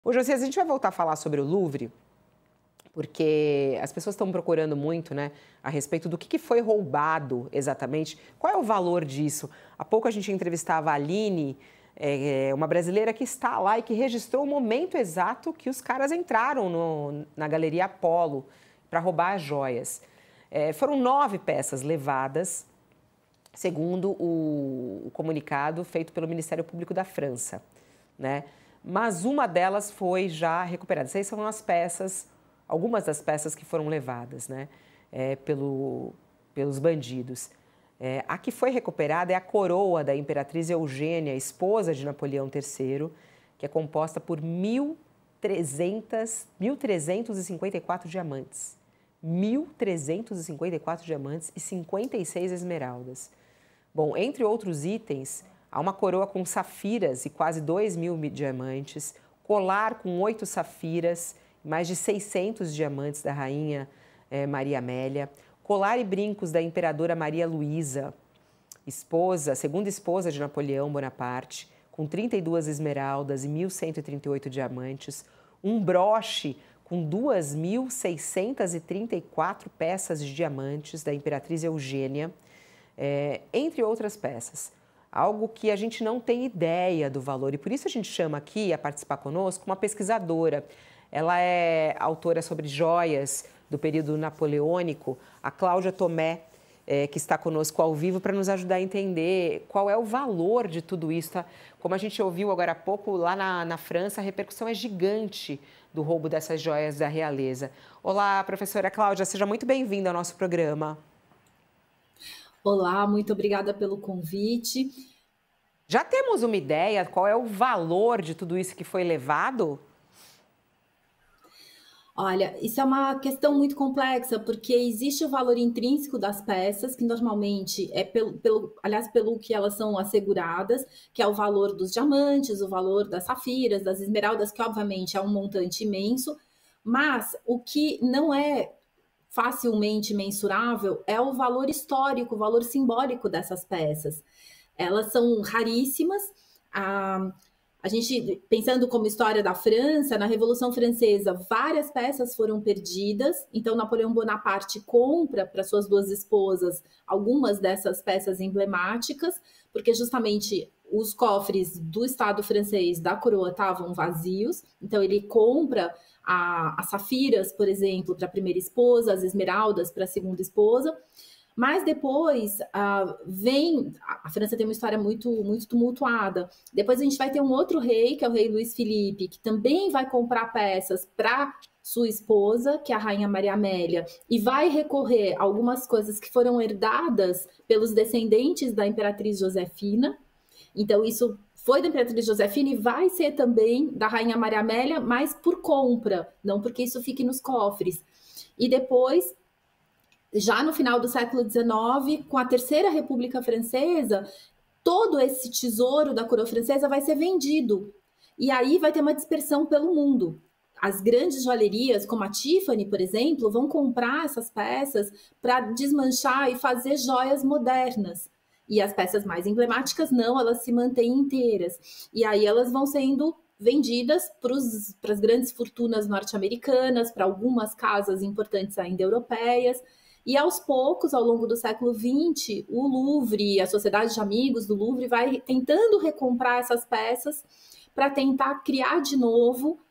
Ô, Josias, a gente vai voltar a falar sobre o Louvre, porque as pessoas estão procurando muito, né, a respeito do que foi roubado exatamente. Qual é o valor disso? Há pouco a gente entrevistava a Aline, uma brasileira que está lá e que registrou o momento exato que os caras entraram na Galeria Apollo para roubar as joias. Foram 9 peças levadas, segundo o comunicado feito pelo Ministério Público da França, né? Mas uma delas foi já recuperada. Essas são as peças, algumas das peças que foram levadas, né, pelos bandidos. A que foi recuperada é a coroa da Imperatriz Eugênia, esposa de Napoleão III, que é composta por 1.354 diamantes. 1.354 diamantes e 56 esmeraldas. Bom, entre outros itens, há uma coroa com safiras e quase 2.000 diamantes, colar com 8 safiras, mais de 600 diamantes da rainha Maria Amélia, colar e brincos da imperadora Maria Luísa, segunda esposa de Napoleão Bonaparte, com 32 esmeraldas e 1.138 diamantes, um broche com 2.634 peças de diamantes da Imperatriz Eugênia, entre outras peças. Algo que a gente não tem ideia do valor e por isso a gente chama aqui a participar conosco uma pesquisadora. Ela é autora sobre joias do período napoleônico, a Cláudia Tomé, que está conosco ao vivo para nos ajudar a entender qual é o valor de tudo isso. Tá? Como a gente ouviu agora há pouco, lá na França, a repercussão é gigante do roubo dessas joias da realeza. Olá, professora Cláudia, seja muito bem-vinda ao nosso programa. Olá, muito obrigada pelo convite. Já temos uma ideia qual é o valor de tudo isso que foi levado? Olha, isso é uma questão muito complexa, porque existe o valor intrínseco das peças, que normalmente é pelo que elas são asseguradas, que é o valor dos diamantes, o valor das safiras, das esmeraldas, que obviamente é um montante imenso, mas o que não é facilmente mensurável é o valor histórico, o valor simbólico dessas peças. Elas são raríssimas. A gente, pensando como história da França, na Revolução Francesa, várias peças foram perdidas. Então, Napoleão Bonaparte compra para suas 2 esposas algumas dessas peças emblemáticas, porque justamente os cofres do Estado francês da coroa estavam vazios. Então, ele compra as safiras, por exemplo, para a primeira esposa, as esmeraldas para a segunda esposa. Mas depois vem... A França tem uma história muito, muito tumultuada. Depois a gente vai ter um outro rei, que é o rei Luís Felipe, que também vai comprar peças para sua esposa, que é a rainha Maria Amélia, e vai recorrer a algumas coisas que foram herdadas pelos descendentes da Imperatriz Josefina. Então isso foi da Imperatriz Josefina e vai ser também da rainha Maria Amélia, mas por compra, não porque isso fique nos cofres. E depois, já no final do século XIX, com a Terceira República Francesa, todo esse tesouro da coroa francesa vai ser vendido. E aí vai ter uma dispersão pelo mundo. As grandes joalherias, como a Tiffany, por exemplo, vão comprar essas peças para desmanchar e fazer joias modernas. E as peças mais emblemáticas não, elas se mantêm inteiras. E aí elas vão sendo vendidas para as grandes fortunas norte-americanas, para algumas casas importantes ainda europeias. E aos poucos, ao longo do século XX, o Louvre, a Sociedade de Amigos do Louvre, vai tentando recomprar essas peças para tentar criar de novo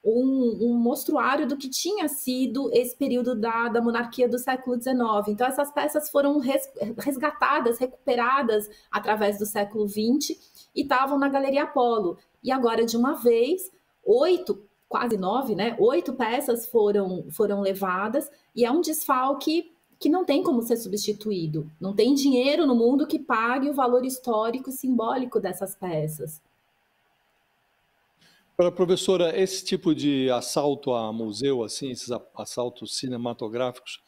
um mostruário do que tinha sido esse período da monarquia do século XIX. Então, essas peças foram resgatadas, recuperadas através do século XX e estavam na Galeria Apollo. E agora, de uma vez, 8, quase 9, né? 8 peças foram levadas e é um desfalque que não tem como ser substituído. Não tem dinheiro no mundo que pague o valor histórico e simbólico dessas peças. Para professora, esse tipo de assalto a museu, assim, esses assaltos cinematográficos,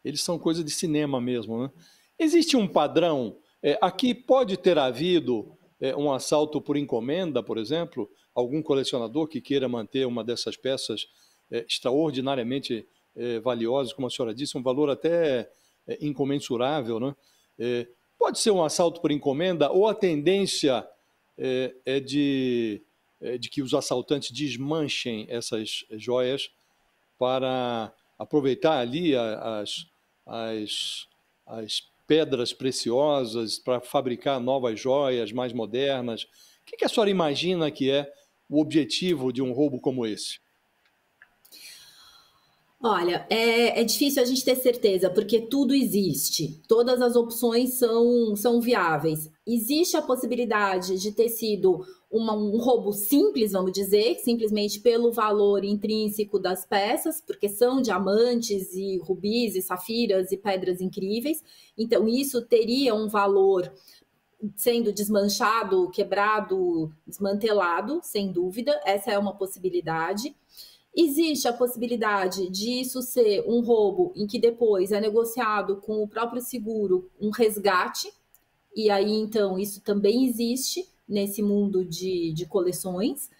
eles são coisa de cinema mesmo, né? Existe um padrão? Aqui pode ter havido um assalto por encomenda, por exemplo? Algum colecionador que queira manter uma dessas peças extraordinariamente valiosas, como a senhora disse, um valor até incomensurável, né? Pode ser um assalto por encomenda ou a tendência é de de que os assaltantes desmanchem essas joias para aproveitar ali as pedras preciosas para fabricar novas joias mais modernas. O que a senhora imagina que é o objetivo de um roubo como esse? Olha, é difícil a gente ter certeza, porque tudo existe, todas as opções são viáveis. Existe a possibilidade de ter sido um roubo simples, vamos dizer, simplesmente pelo valor intrínseco das peças, porque são diamantes e rubis e safiras e pedras incríveis. Então, isso teria um valor sendo desmanchado, quebrado, desmantelado, sem dúvida. Essa é uma possibilidade. Existe a possibilidade disso ser um roubo em que depois é negociado com o próprio seguro um resgate, e aí então isso também existe nesse mundo de coleções,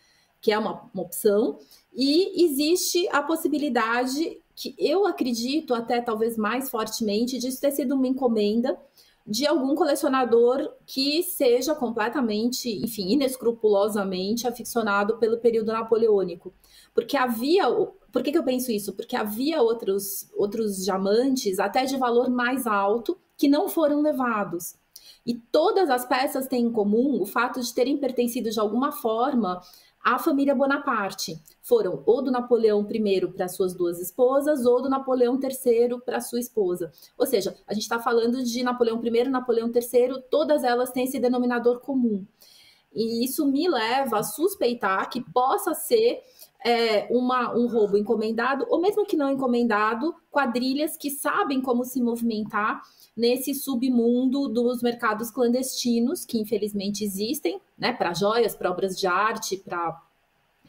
que é uma opção, e existe a possibilidade, que eu acredito até talvez mais fortemente, disso ter sido uma encomenda de algum colecionador que seja completamente, enfim, inescrupulosamente aficionado pelo período napoleônico. Porque havia... Por que eu penso isso? Porque havia outros diamantes, até de valor mais alto, que não foram levados. E todas as peças têm em comum o fato de terem pertencido de alguma forma à família Bonaparte. Foram ou do Napoleão I para suas duas esposas, ou do Napoleão III para sua esposa. Ou seja, a gente está falando de Napoleão I e Napoleão III, todas elas têm esse denominador comum. E isso me leva a suspeitar que possa ser um roubo encomendado, ou mesmo que não encomendado, quadrilhas que sabem como se movimentar nesse submundo dos mercados clandestinos, que infelizmente existem, né, para joias, para obras de arte, para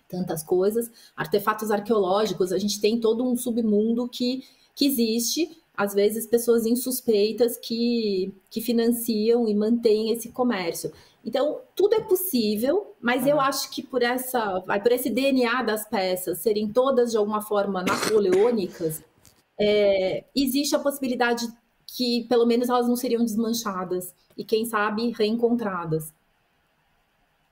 tantas coisas, artefatos arqueológicos. A gente tem todo um submundo que existe, às vezes pessoas insuspeitas que financiam e mantêm esse comércio. Então, tudo é possível, mas eu acho que por esse DNA das peças serem todas de alguma forma napoleônicas, existe a possibilidade que pelo menos elas não seriam desmanchadas e, quem sabe, reencontradas.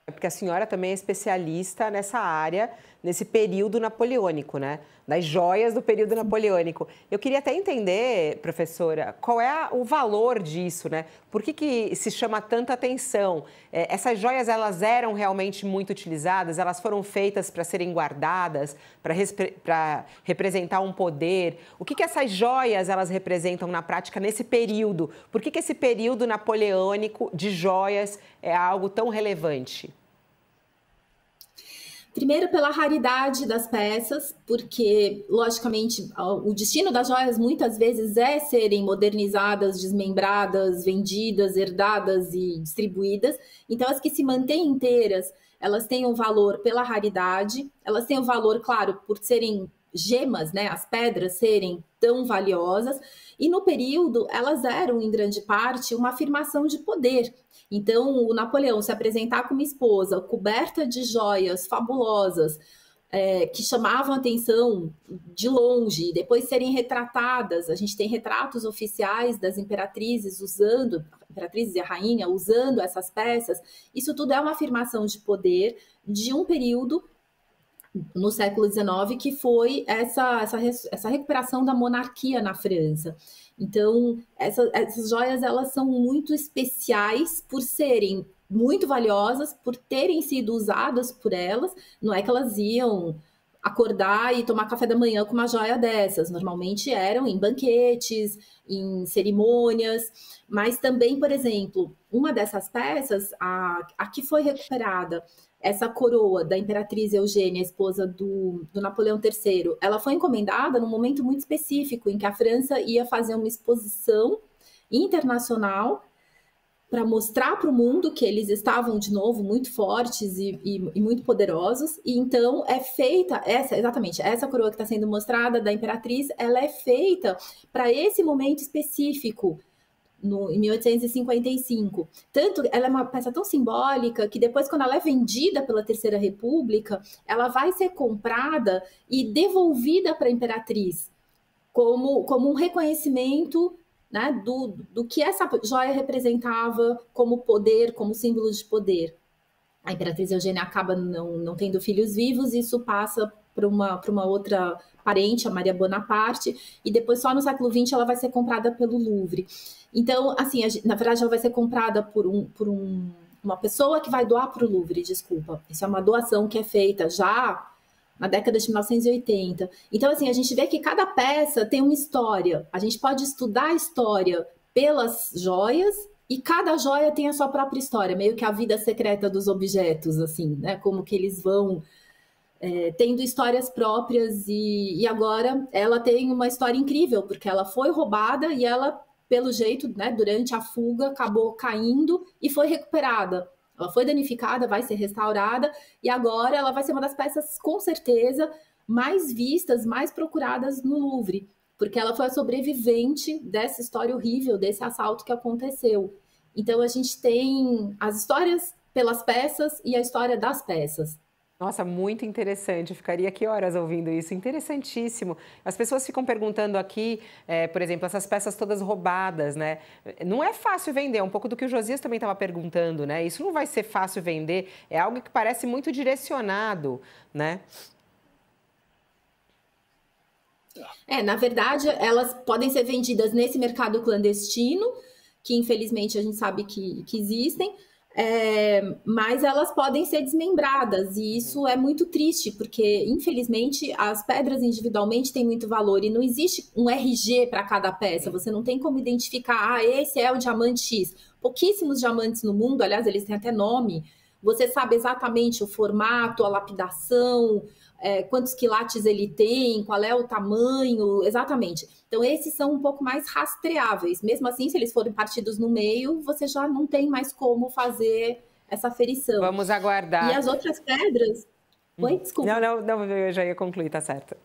Porque a senhora também é especialista nessa área, nesse período napoleônico, né? Das joias do período napoleônico. Eu queria até entender, professora, qual é o valor disso, né? Por que se chama tanta atenção? Essas joias, elas eram realmente muito utilizadas? Elas foram feitas para serem guardadas, para representar um poder? O que essas joias, elas representam na prática nesse período? Por que esse período napoleônico de joias é algo tão relevante? Primeiro, pela raridade das peças, porque, logicamente, o destino das joias muitas vezes é serem modernizadas, desmembradas, vendidas, herdadas e distribuídas. Então, as que se mantêm inteiras, elas têm um valor pela raridade, elas têm um valor, claro, por serem gemas, né? As pedras serem tão valiosas. E no período, elas eram, em grande parte, uma afirmação de poder. Então, o Napoleão se apresentar como esposa, coberta de joias fabulosas, que chamavam a atenção de longe, e depois serem retratadas. A gente tem retratos oficiais das imperatrizes imperatrizes e a rainha usando essas peças. Isso tudo é uma afirmação de poder de um período no século XIX, que foi essa recuperação da monarquia na França. Então, essas joias, elas são muito especiais por serem muito valiosas, por terem sido usadas por elas. Não é que elas iam acordar e tomar café da manhã com uma joia dessas. Normalmente eram em banquetes, em cerimônias, mas também, por exemplo, uma dessas peças, a que foi recuperada, essa coroa da Imperatriz Eugênia, esposa do Napoleão III, ela foi encomendada num momento muito específico, em que a França ia fazer uma exposição internacional para mostrar para o mundo que eles estavam, de novo, muito fortes e muito poderosos. E então é feita, exatamente, essa coroa que está sendo mostrada da Imperatriz, ela é feita para esse momento específico, em 1855. Tanto, ela é uma peça tão simbólica que depois, quando ela é vendida pela Terceira República, ela vai ser comprada e devolvida para a Imperatriz como um reconhecimento, né, do que essa joia representava como poder, como símbolo de poder. a Imperatriz Eugênia acaba não tendo filhos vivos, e isso passa para uma outra parente, a Maria Bonaparte, e depois só no século XX ela vai ser comprada pelo Louvre. Então, assim, na verdade ela vai ser comprada por uma pessoa que vai doar para o Louvre, desculpa. Isso é uma doação que é feita já na década de 1980. Então, assim, a gente vê que cada peça tem uma história. A gente pode estudar a história pelas joias, e cada joia tem a sua própria história, meio que a vida secreta dos objetos, assim, né? Como que eles vão tendo histórias próprias, e agora ela tem uma história incrível, porque ela foi roubada e ela, pelo jeito, né, durante a fuga, acabou caindo e foi recuperada. Ela foi danificada, vai ser restaurada, e agora ela vai ser uma das peças, com certeza, mais vistas, mais procuradas no Louvre, porque ela foi a sobrevivente dessa história horrível, desse assalto que aconteceu. Então, a gente tem as histórias pelas peças e a história das peças. Nossa, muito interessante. Eu ficaria aqui horas ouvindo isso. Interessantíssimo. As pessoas ficam perguntando aqui, por exemplo, essas peças todas roubadas, né? Não é fácil vender, é um pouco do que o Josias também estava perguntando, né? Isso não vai ser fácil vender, é algo que parece muito direcionado, né? Na verdade, elas podem ser vendidas nesse mercado clandestino, que infelizmente a gente sabe que existem, mas elas podem ser desmembradas, e isso é muito triste, porque infelizmente as pedras individualmente têm muito valor e não existe um RG para cada peça, você não tem como identificar, esse é o diamante X. Pouquíssimos diamantes no mundo, aliás, eles têm até nome, você sabe exatamente o formato, a lapidação, quantos quilates ele tem, qual é o tamanho, exatamente. Então, esses são um pouco mais rastreáveis. Mesmo assim, se eles forem partidos no meio, você já não tem mais como fazer essa aferição. Vamos aguardar. E as outras pedras... Oi, desculpa. Não, eu já ia concluir, tá certo.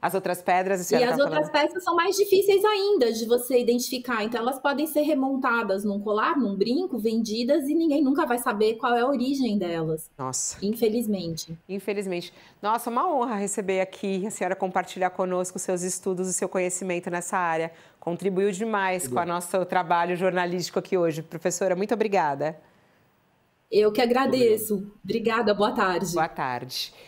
As outras pedras... E as outras peças são mais difíceis ainda de você identificar. Então, elas podem ser remontadas num colar, num brinco, vendidas, e ninguém nunca vai saber qual é a origem delas. Nossa. Infelizmente. Infelizmente. Nossa, uma honra receber aqui, a senhora compartilhar conosco seus estudos e seu conhecimento nessa área. Contribuiu demais com o nosso trabalho jornalístico aqui hoje. Professora, muito obrigada. Eu que agradeço. Obrigada, boa tarde. Boa tarde.